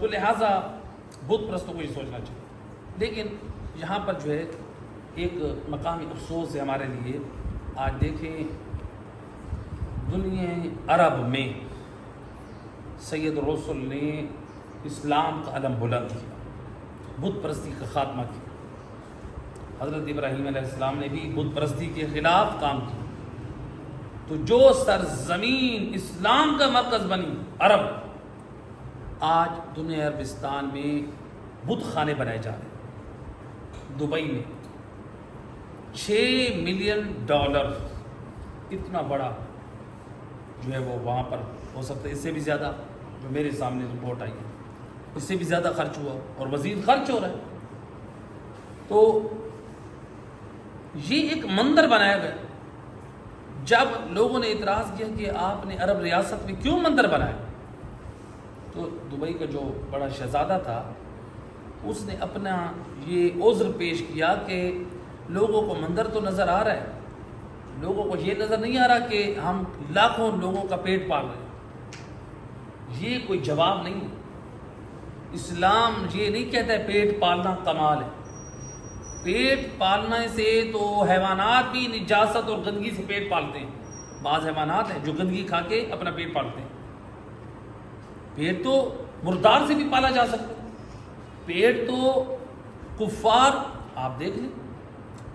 تو لہٰذا بت پرستوں کو یہ سوچنا چاہیے. لیکن یہاں پر جو ہے ایک مقامی افسوس ہے ہمارے لیے. آج دیکھیں دنیا عرب میں سید الرسل نے اسلام کا علم بلند کیا، بت پرستی کا خاتمہ کیا. حضرت ابراہیم علیہ السلام نے بھی بت پرستی کے خلاف کام کیا. تو جو سرزمین اسلام کا مرکز بنی عرب، آج دنیا عربستان میں بت خانے بنائے جا رہے ہیں. دبئی میں $6 ملین اتنا بڑا جو ہے وہ وہاں پر ہو سکتا ہے، اس سے بھی زیادہ جو میرے سامنے رپورٹ آئی ہے، اس سے بھی زیادہ خرچ ہوا اور مزید خرچ ہو رہا ہے. تو یہ ایک مندر بنایا گیا. جب لوگوں نے اعتراض کیا کہ آپ نے عرب ریاست میں کیوں مندر بنایا، تو دبئی کا جو بڑا شہزادہ تھا اس نے اپنا یہ عذر پیش کیا کہ لوگوں کو مندر تو نظر آ رہا ہے، لوگوں کو یہ نظر نہیں آ رہا کہ ہم لاکھوں لوگوں کا پیٹ پال رہے ہیں. یہ کوئی جواب نہیں. اسلام یہ نہیں کہتا ہے پیٹ پالنا کمال ہے. پیٹ پالنے سے تو حیوانات بھی نجاست اور گندگی سے پیٹ پالتے ہیں. بعض حیوانات ہیں جو گندگی کھا کے اپنا پیٹ پالتے ہیں. پیٹ تو مردار سے بھی پالا جا سکتا ہے. پیٹ تو کفار، آپ دیکھ لیں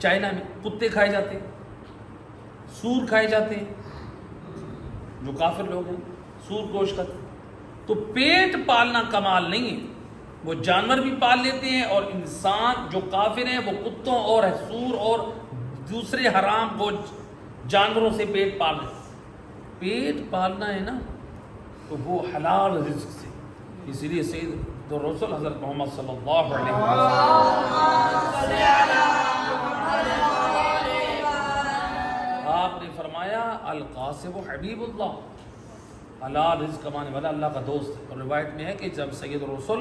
چائنا میں کتے کھائے جاتے ہیں، سور کھائے جاتے ہیں، جو کافر لوگ ہیں سور گوشت کھاتے ہیں. تو پیٹ پالنا کمال نہیں ہے. وہ جانور بھی پال لیتے ہیں، اور انسان جو کافر ہیں وہ کتوں اور سور اور دوسرے حرام کو جانوروں سے پیٹ پال رہے ہیں. پیٹ پالنا ہے نا تو وہ حلال رزق سے. اسی لیے سید الرسل حضرت محمد صلی اللہ علیہ وسلم آپ نے فرمایا القاسم حبیب اللہ، حلال رزق کمانے والا اللہ کا دوست ہے. اور روایت میں ہے کہ جب سید الرسل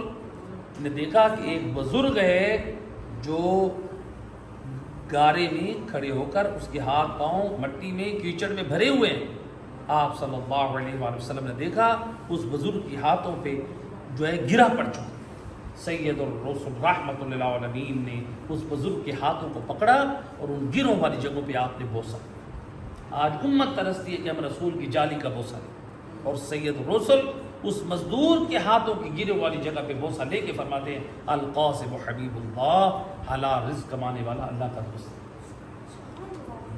نے دیکھا کہ ایک بزرگ ہے جو گارے میں کھڑے ہو کر اس کے ہاتھ پاؤں مٹی میں کیچڑ میں بھرے ہوئے ہیں، آپ صلی اللہ علیہ وآلہ وسلم نے دیکھا اس بزرگ کے ہاتھوں پہ جو ہے گرا پڑ چکا. سید الرسل رحمۃ للعالمین نے اس بزرگ کے ہاتھوں کو پکڑا اور ان گروں والی جگہوں پہ آپ نے بوسا. آج امت ترستی ہے کہ ہم رسول کی جالی کا بوسا لیں، اور سید الرسل اس مزدور کے ہاتھوں کی گرے والی جگہ پہ بوسا لے کے فرماتے ہیں القاسم حبیب اللہ، حلال رزق کمانے والا اللہ کا دوست.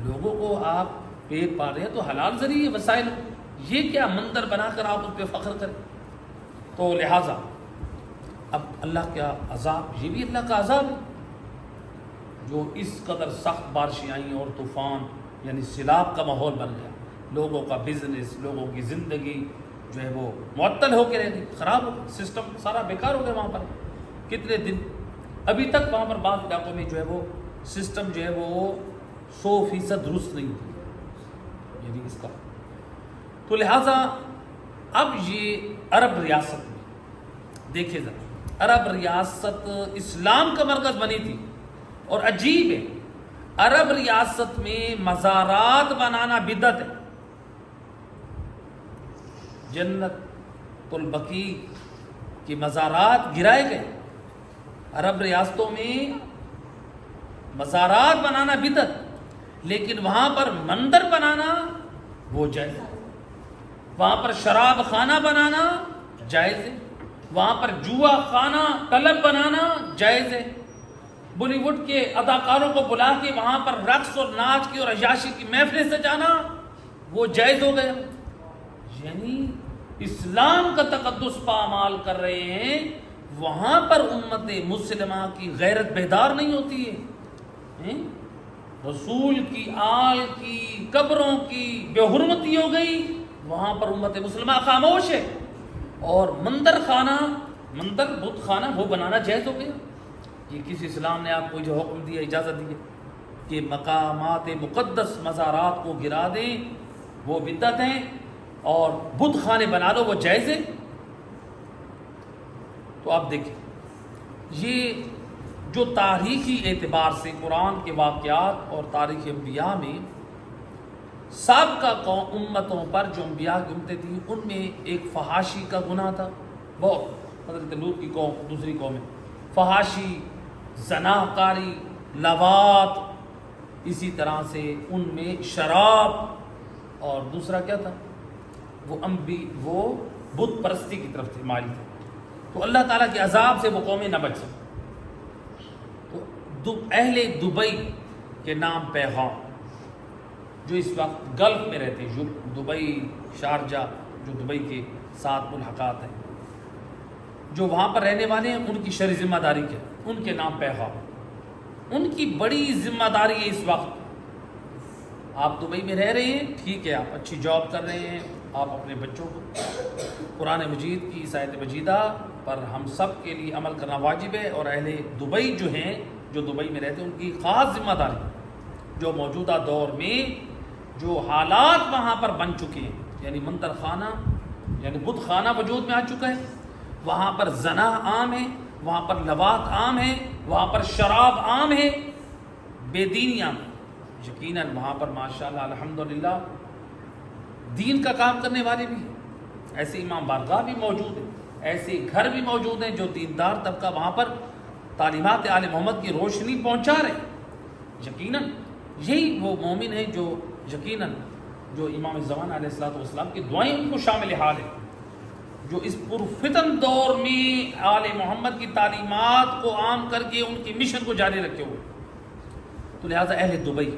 لوگوں کو آپ پیٹ پال رہے ہیں تو حلال ذریعے وسائل، یہ کیا مندر بنا کر آپ اس پہ فخر کریں. تو لہٰذا اب اللہ کا عذاب، یہ بھی اللہ کا عذاب ہے جو اس قدر سخت بارشیں آئیں اور طوفان یعنی سیلاب کا ماحول بن گیا. لوگوں کا بزنس، لوگوں کی زندگی جو ہے وہ معطل ہو کے رہ گئی، خراب ہو گئی، سسٹم سارا بیکار ہو گیا. وہاں پر کتنے دن ابھی تک وہاں پر بعض علاقوں میں جو ہے وہ سسٹم جو ہے وہ 100% درست نہیں ہوتی یعنی اس کا. تو لہٰذا اب یہ عرب ریاست میں دیکھے ذرا، عرب ریاست اسلام کا مرکز بنی تھی، اور عجیب ہے عرب ریاست میں مزارات بنانا بدعت ہے. جنت البقیع کے مزارات گرائے گئے. عرب ریاستوں میں مزارات بنانا بدعت، لیکن وہاں پر مندر بنانا وہ جائز ہے. وہاں پر شراب خانہ بنانا جائز ہے. وہاں پر جوا خانہ کلب بنانا جائز ہے. بالی ووڈ کے اداکاروں کو بلا کے وہاں پر رقص اور ناچ کی اور عیاشی کی محفلیں سجانا وہ جائز ہو گیا. یعنی اسلام کا تقدس پامال کر رہے ہیں، وہاں پر امت مسلمہ کی غیرت بیدار نہیں ہوتی ہے. رسول کی آل کی قبروں کی بے حرمتی ہو گئی، وہاں پر امت مسلمہ خاموش ہے. اور مندر خانہ، مندر بت خانہ وہ بنانا جائز ہو گیا. یہ کس اسلام نے آپ کو جو حکم دیا، اجازت دی ہے کہ مقامات مقدس مزارات کو گرا دیں وہ بدعت ہیں، اور بت خانے بنا دو وہ جائز ہے. تو آپ دیکھیں یہ جو تاریخی اعتبار سے قرآن کے واقعات اور تاریخ انبیاء میں سابقہ امتوں پر جو انبیاء کی امتیں تھیں ان میں ایک فحاشی کا گناہ تھا بہت، حضرت لوط کی قوم دوسری قوم ہے، فحاشی، زنا کاری، لواط، اسی طرح سے ان میں شراب، اور دوسرا کیا تھا، وہ بت پرستی کی طرف تھے، مائل تھے، تو اللہ تعالیٰ کے عذاب سے وہ قومیں نہ بچ سکیں۔ تو اہل دبئی کے نام پیغام، جو اس وقت گلف میں رہتے ہیں، جو دبئی، شارجہ، جو دبئی کے 7 ملحقات ہیں، جو وہاں پر رہنے والے ہیں، ان کی شرعی ذمہ داری کیا، ان کے نام پیغام، ان کی بڑی ذمہ داری ہے اس وقت۔ آپ دبئی میں رہ رہے ہیں، ٹھیک ہے، آپ اچھی جاب کر رہے ہیں، آپ اپنے بچوں کو قرآن مجید کی اس آیت مجیدہ پر ہم سب کے لیے عمل کرنا واجب ہے، اور اہل دبئی جو ہیں، جو دبئی میں رہتے ہیں، ان کی خاص ذمہ داری، جو موجودہ دور میں جو حالات وہاں پر بن چکے ہیں، یعنی منتر خانہ، یعنی بت خانہ وجود میں آ چکا ہے، وہاں پر زنا عام ہے، وہاں پر لواط عام ہے، وہاں پر شراب عام ہے، بے دینی عام ہے۔ یقیناً وہاں پر ماشاءاللہ الحمدللہ دین کا کام کرنے والے بھی ہیں، ایسے امام بارگاہ بھی موجود ہیں، ایسے گھر بھی موجود ہیں جو دیندار طبقہ وہاں پر تعلیمات آل محمد کی روشنی پہنچا رہے ہیں۔ یقیناً یہی وہ مومن ہیں جو یقیناً جو امام زمان علیہ السلام کی دعائیں ان کو شامل حال ہے، جو اس پرفتن دور میں آل محمد کی تعلیمات کو عام کر کے ان کی مشن کو جاری رکھے ہوئے۔ تو لہٰذا اہل دبئی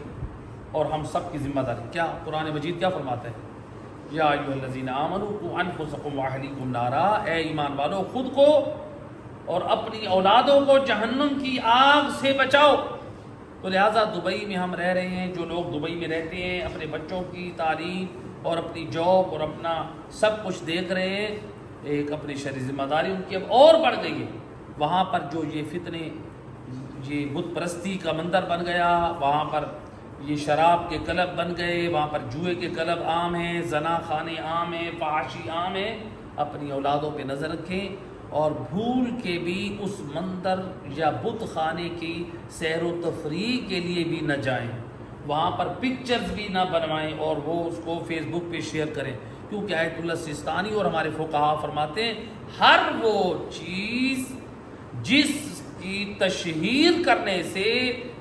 اور ہم سب کی ذمہ داری کیا، قرآن مجید کیا فرماتا ہے، یا ایھا الذین آمنوا قوا انفسکم واہلیکم نارا، اے ایمان والو خود کو اور اپنی اولادوں کو جہنم کی آگ سے بچاؤ۔ تو لہٰذا دبئی میں ہم رہ رہے ہیں، جو لوگ دبئی میں رہتے ہیں، اپنے بچوں کی تعلیم اور اپنی جاب اور اپنا سب کچھ دیکھ رہے ہیں، ایک اپنی شرعی ذمہ داری ان کی اب اور بڑھ گئی ہے۔ وہاں پر جو یہ فتنے، یہ بت پرستی کا مندر بن گیا، وہاں پر یہ شراب کے کلب بن گئے، وہاں پر جوئے کے کلب عام ہیں، زنا خانے عام ہیں، فحاشی عام ہیں۔ اپنی اولادوں پہ نظر رکھیں، اور بھول کے بھی اس مندر یا بت خانے کی سیر و تفریح کے لیے بھی نہ جائیں، وہاں پر پکچرز بھی نہ بنوائیں اور وہ اس کو فیس بک پہ شیئر کریں، کیونکہ آیت اللہ سستانی اور ہمارے فقہا فرماتے ہیں ہر وہ چیز جس کی تشہیر کرنے سے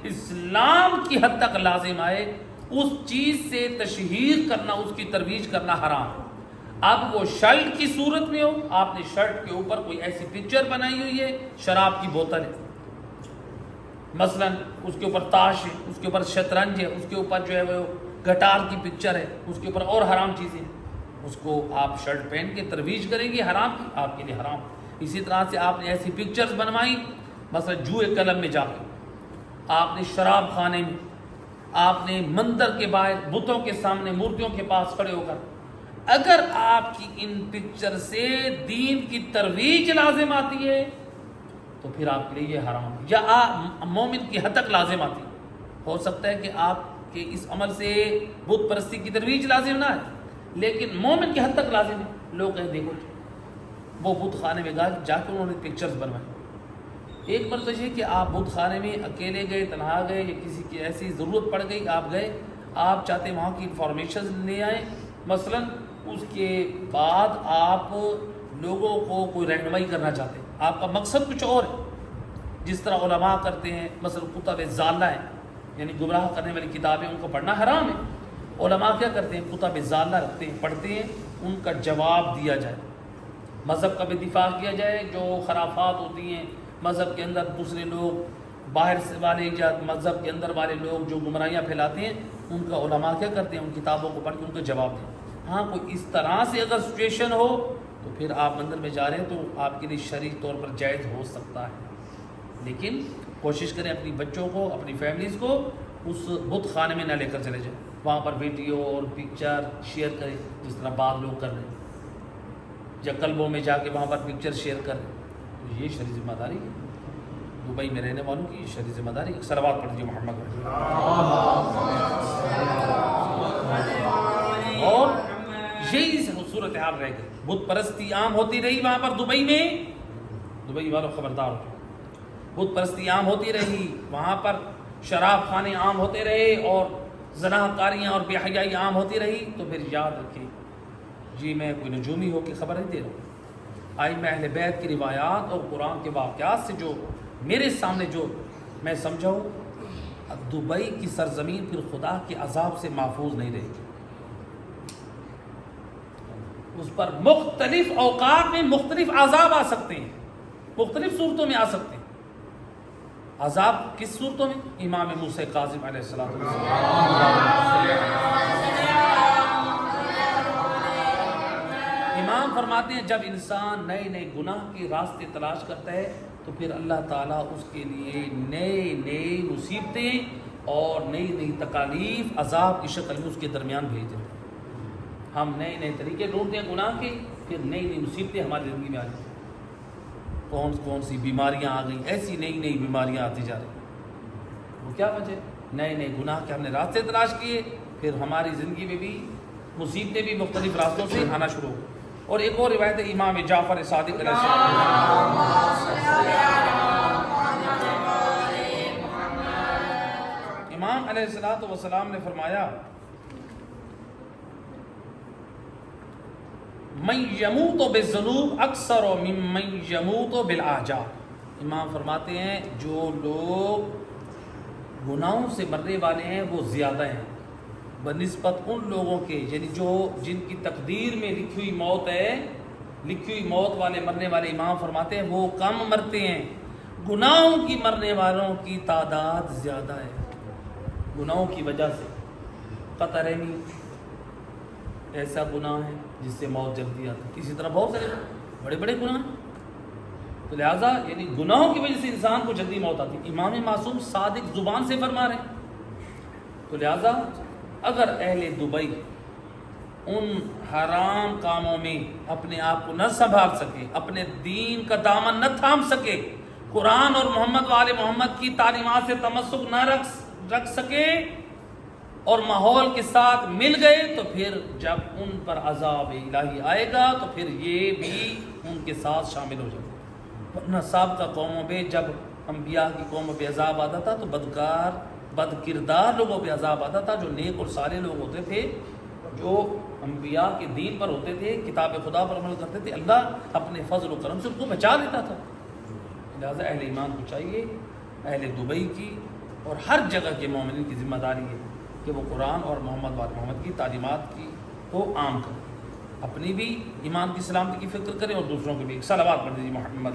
اسلام کی حد تک لازم آئے، اس چیز سے تشہیر کرنا، اس کی ترویج کرنا حرام ہے۔ اب وہ شرٹ کی صورت میں ہو، آپ نے شرٹ کے اوپر کوئی ایسی پکچر بنائی ہوئی ہے، شراب کی بوتل ہے مثلا، اس کے اوپر تاش ہے، اس کے اوپر شطرنج ہے، اس کے اوپر جو ہے وہ گٹار کی پکچر ہے، اس کے اوپر اور حرام چیزیں ہیں، اس کو آپ شرٹ پہن کے ترویج کریں گے حرام کی، آپ کے لیے حرام۔ اسی طرح سے آپ نے ایسی پکچرز بنوائی، مثلا جوئے کلب میں جا کے، آپ نے شراب خانے میں، آپ نے مندر کے باہر بتوں کے سامنے مورتیوں کے پاس کھڑے ہو کر، اگر آپ کی ان پکچر سے دین کی ترویج لازم آتی ہے تو پھر آپ کے لیے یہ حرام ہے، یا مومن کی حد تک لازم آتی ہے۔ ہو سکتا ہے کہ آپ کے اس عمل سے بت پرستی کی ترویج لازم نہ ہے، لیکن مومن کی حد تک لازم ہے۔ لوگ کہیں دیکھو وہ بت خانے میں جا کے انہوں نے پکچرز بنوائی۔ ایک مرتبہ یہ کہ آپ بت خانے میں اکیلے گئے، تنہا گئے، یا کسی کی ایسی ضرورت پڑ گئی، آپ گئے، آپ چاہتے وہاں کی انفارمیشن لے آئیں مثلا، اس کے بعد آپ لوگوں کو کوئی رہنمائی کرنا چاہتے ہیں، آپ کا مقصد کچھ اور ہے، جس طرح علماء کرتے ہیں، مثلا کتب ضالہ ہیں، یعنی گمراہ کرنے والی کتابیں، ان کو پڑھنا حرام ہے۔ علماء کیا کرتے ہیں، کتب ضالہ رکھتے ہیں، پڑھتے ہیں، ان کا جواب دیا جائے، مذہب کا بھی دفاع کیا جائے، جو خرافات ہوتی ہیں مذہب کے اندر، دوسرے لوگ باہر سے والے یا مذہب کے اندر والے لوگ جو گمراہیاں پھیلاتے ہیں، ان کا علماء کیا کرتے ہیں، ان کتابوں کو پڑھ کے ان کا جواب دیں۔ ہاں کوئی اس طرح سے اگر سچویشن ہو تو پھر آپ مندر میں جا رہے ہیں تو آپ کے لیے شرعی طور پر جائز ہو سکتا ہے، لیکن کوشش کریں اپنی بچوں کو، اپنی فیملیز کو اس بت خانے میں نہ لے کر چلے جائیں، وہاں پر ویڈیو اور پکچر شیئر کریں جس طرح بعض لوگ کر رہے ہیں، یا کلبوں میں جا کے وہاں پر پکچر شیئر کریں، تو یہ شرعی ذمہ داری ہے دبئی میں رہنے والوں کی، شرعی ذمہ داری۔ ایک صلوات پڑھ دیجیے محمد۔ اور یہی صورتحال رہ گئی، بت پرستی عام ہوتی رہی وہاں پر دبئی میں، دبئی والوں خبردار ہو، بت پرستی عام ہوتی رہی وہاں پر، شراب خانے عام ہوتے رہے، اور زنا کاریاں اور بے حیائی عام ہوتی رہی، تو پھر یاد رکھیں، جی میں کوئی نجومی ہو کے خبر نہیں دے رہا ہوں، آئمہ اہل بیت کی روایات اور قرآن کے واقعات سے جو میرے سامنے جو میں سمجھا ہوں، دبئی کی سرزمین پھر خدا کے عذاب سے محفوظ نہیں رہے گی. اس پر مختلف اوقات میں مختلف عذاب آ سکتے ہیں، مختلف صورتوں میں آ سکتے ہیں. عذاب کس صورتوں میں؟ امام موسیٰ کاظم علیہ السلام. امام فرماتے ہیں جب انسان نئے نئے گناہ کے راستے تلاش کرتا ہے تو پھر اللہ تعالیٰ اس کے لیے نئے نئے مصیبتیں اور نئی نئی تکالیف عذاب کی شکل میں اس کے درمیان بھیج دیتے ہیں. ہم نئے نئے طریقے ڈھونڈتے ہیں گناہ کے، پھر نئی نئی مصیبتیں ہماری زندگی میں آ جاتی ہیں. کون سی بیماریاں آ گئیں، ایسی نئی نئی بیماریاں آتی جا رہی. وہ کیا وجہ؟ نئے نئے گناہ کے ہم نے راستے تلاش کیے، پھر ہماری زندگی میں بھی مصیبتیں بھی مختلف راستوں سے آنا شروع ہو. اور ایک اور روایت ہے امام جعفر صادق علیہ السلام. امام علیہ السلام نے فرمایا من یموت بالذنوب اکثر ممن یموت بالاحجار. امام فرماتے ہیں جو لوگ گناہوں سے مرنے والے ہیں وہ زیادہ ہیں بنسبت ان لوگوں کے، یعنی جن کی تقدیر میں لکھی ہوئی موت ہے، لکھی ہوئی موت والے مرنے والے امام فرماتے ہیں وہ کم مرتے ہیں، گناہوں کی مرنے والوں کی تعداد زیادہ ہے. گناہوں کی وجہ سے قطع رحمی ایسا گناہ ہے جس سے موت جلدی آتی ہے. اسی طرح بہت سارے بڑے بڑے گناہ ہیں، تو لہٰذا یعنی گناہوں کی وجہ سے انسان کو جلدی موت آتی ہے. امام معصوم صادق زبان سے فرما رہے ہیں. تو لہٰذا اگر اہل دبئی ان حرام کاموں میں اپنے آپ کو نہ سنبھال سکے، اپنے دین کا دامن نہ تھام سکے، قرآن اور محمد وآل محمد کی تعلیمات سے تمسک نہ رکھ سکے اور ماحول کے ساتھ مل گئے، تو پھر جب ان پر عذاب الہی آئے گا تو پھر یہ بھی ان کے ساتھ شامل ہو جائے گا. ورنہ سابقہ قوموں پہ جب انبیاء کی قوموں پہ عذاب آتا تھا تو بد کردار لوگوں پہ عذاب آتا تھا. جو نیک اور صالح لوگ ہوتے تھے، جو انبیاء کے دین پر ہوتے تھے، کتاب خدا پر عمل کرتے تھے، اللہ اپنے فضل و کرم سے ان کو بچا لیتا تھا. لہٰذا اہل ایمان کو چاہیے، اہل دبئی کی اور ہر جگہ کے مومنین کی ذمہ داری ہے کہ وہ قرآن اور محمد وآل محمد کی تعلیمات کی کو عام کریں، اپنی بھی ایمان کی سلامتی کی فکر کریں اور دوسروں کی بھی. صلوات پڑھ دیجیے محمد.